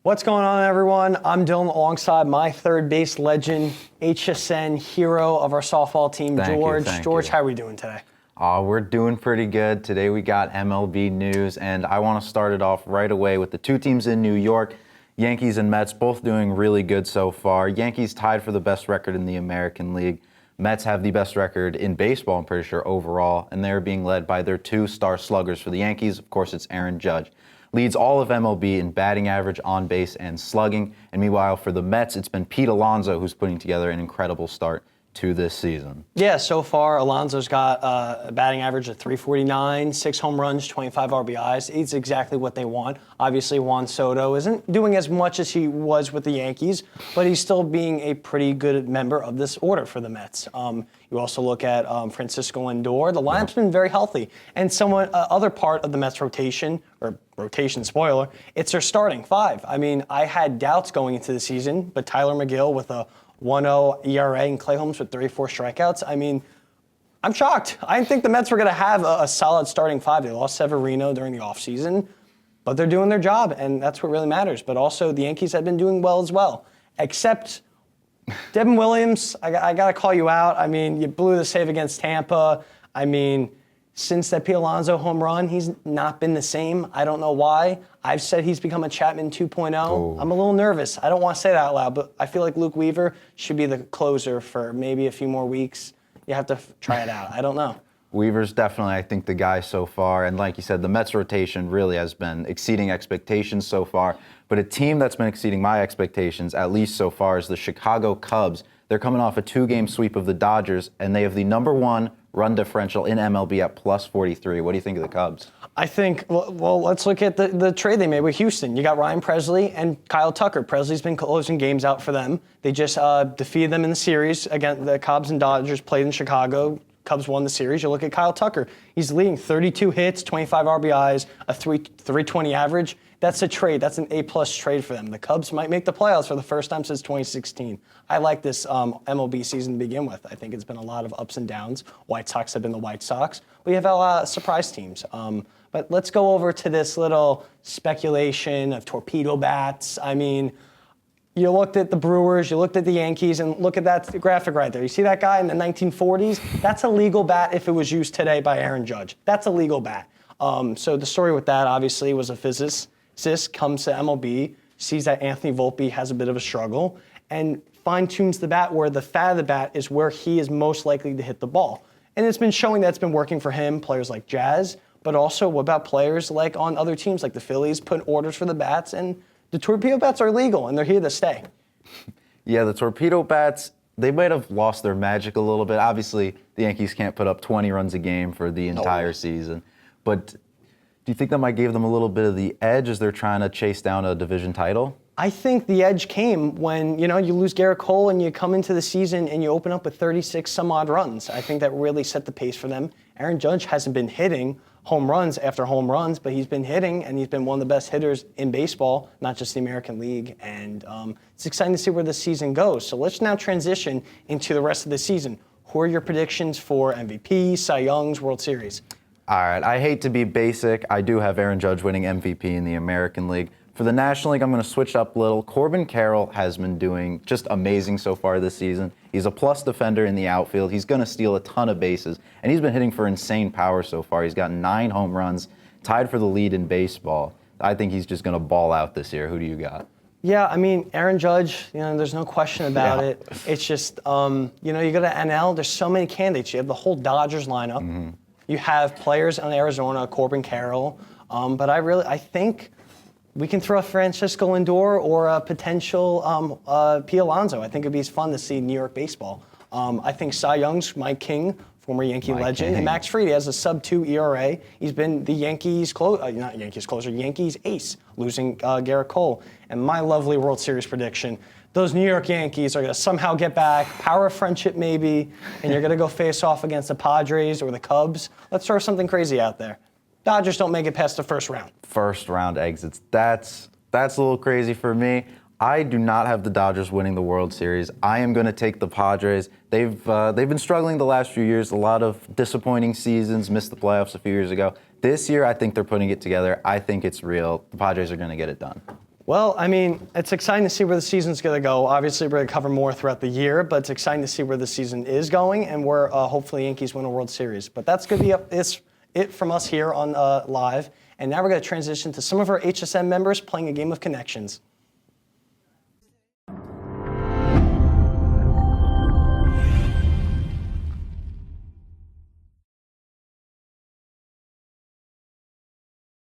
What's going on, everyone? I'm Dylan alongside my third base legend, HSN hero of our softball team, George. George, how are we doing today? We're doing pretty good. Today we got MLB news, and I want to start it off right away with the two teams in New York, Yankees and Mets, both doing really good so far. Yankees tied for the best record in the American League. Mets have the best record in baseball, I'm pretty sure, overall, and they're being led by their two star sluggers. For the Yankees, of course, it's Aaron Judge. Leads all of MLB in batting average, on base, and slugging. And meanwhile, for the Mets, it's been Pete Alonso who's putting together an incredible start to this season. Yeah, so far, Alonso's got a batting average of .349, 6 home runs, 25 RBIs. It's exactly what they want. Obviously, Juan Soto isn't doing as much as he was with the Yankees, but he's still being a pretty good member of this order for the Mets. You also look at Francisco Lindor. The lineup's been very healthy. And somewhat other part of the Mets rotation, or rotation spoiler, it's their starting five. I mean, I had doubts going into the season, but Tyler McGill with a 1.0 ERA and Clay Holmes with 34 strikeouts. I mean, I'm shocked. I didn't think the Mets were going to have a solid starting five. They lost Severino during the offseason, but they're doing their job, and that's what really matters. But also, the Yankees have been doing well as well, except Devin Williams. I got to call you out. I mean, you blew the save against Tampa. I mean, since that Pete Alonso home run, he's not been the same. I don't know why. I've said he's become a Chapman 2.0. Oh. I'm a little nervous. I don't want to say that out loud, but I feel like Luke Weaver should be the closer for maybe a few more weeks. You have to try it out. I don't know. Weaver's definitely, I think, the guy so far. And like you said, the Mets rotation really has been exceeding expectations so far. But a team that's been exceeding my expectations, at least so far, is the Chicago Cubs. They're coming off a 2-game sweep of the Dodgers, and they have the number 1 run differential in MLB at plus 43. What do you think of the Cubs? I think, well, let's look at the trade they made with Houston. You got Ryan Presley and Kyle Tucker. Presley's been closing games out for them. They just defeated them in the series. Again, the Cubs and Dodgers played in Chicago. Cubs won the series. You look at Kyle Tucker. He's leading 32 hits, 25 RBIs, a 320 average. That's a trade. That's an A-plus trade for them. The Cubs might make the playoffs for the first time since 2016. I like this MLB season to begin with. I think it's been a lot of ups and downs. White Sox have been the White Sox. We have a lot of surprise teams. But let's go over to this little speculation of torpedo bats. I mean, you looked at the Brewers, you looked at the Yankees, and look at that graphic right there. You see that guy in the 1940s? That's a legal bat if it was used today by Aaron Judge. That's a legal bat. So the story with that, obviously, was a physicist comes to MLB, sees that Anthony Volpe has a bit of a struggle, and fine-tunes the bat where the fat of the bat is where he is most likely to hit the ball. And it's been showing that it's been working for him, players like Jazz, but also what about players like on other teams like the Phillies put orders for the bats, and the torpedo bats are legal, and they're here to stay. Yeah, the torpedo bats, they might have lost their magic a little bit. Obviously, the Yankees can't put up 20 runs a game for the entire season. But do you think that might give them a little bit of the edge as they're trying to chase down a division title? I think the edge came when, you lose Garrett Cole and you come into the season and you open up with 36 some odd runs. I think that really set the pace for them. Aaron Judge hasn't been hitting home runs after home runs, but he's been hitting, and he's been one of the best hitters in baseball, not just the American League. And it's exciting to see where the season goes. So let's now transition into the rest of the season. Who are your predictions for MVP, Cy Young's, World Series? All right, I hate to be basic. I do have Aaron Judge winning MVP in the American League. For the National League, I'm going to switch up a little. Corbin Carroll has been doing just amazing so far this season. He's a plus defender in the outfield. He's going to steal a ton of bases, and he's been hitting for insane power so far. He's got 9 home runs, tied for the lead in baseball. I think he's just going to ball out this year. Who do you got? Yeah, I mean, Aaron Judge, there's no question about it. It's just, you go to NL, there's so many candidates. You have the whole Dodgers lineup. Mm-hmm. You have players on Arizona, Corbin Carroll. But I think we can throw a Francisco Lindor or a potential Pete Alonso. I think it'd be fun to see New York baseball. I think Cy Young's Mike King, former Yankee legend, and Max Fried has a sub-2 ERA. He's been the Yankees Yankees ace, losing Garrett Cole. And my lovely World Series prediction, those New York Yankees are going to somehow get back, power of friendship maybe, and you're going to go face off against the Padres or the Cubs. Let's throw something crazy out there. Dodgers don't make it past the first round. First round exits. That's a little crazy for me. I do not have the Dodgers winning the World Series. I am going to take the Padres. They've been struggling the last few years. A lot of disappointing seasons. Missed the playoffs a few years ago. This year, I think they're putting it together. I think it's real. The Padres are going to get it done. Well, I mean, it's exciting to see where the season's going to go. Obviously, we're going to cover more throughout the year, but it's exciting to see where the season is going and where hopefully Yankees win a World Series. But that's going to be it from us here on Live. And now we're going to transition to some of our HSM members playing a game of Connections.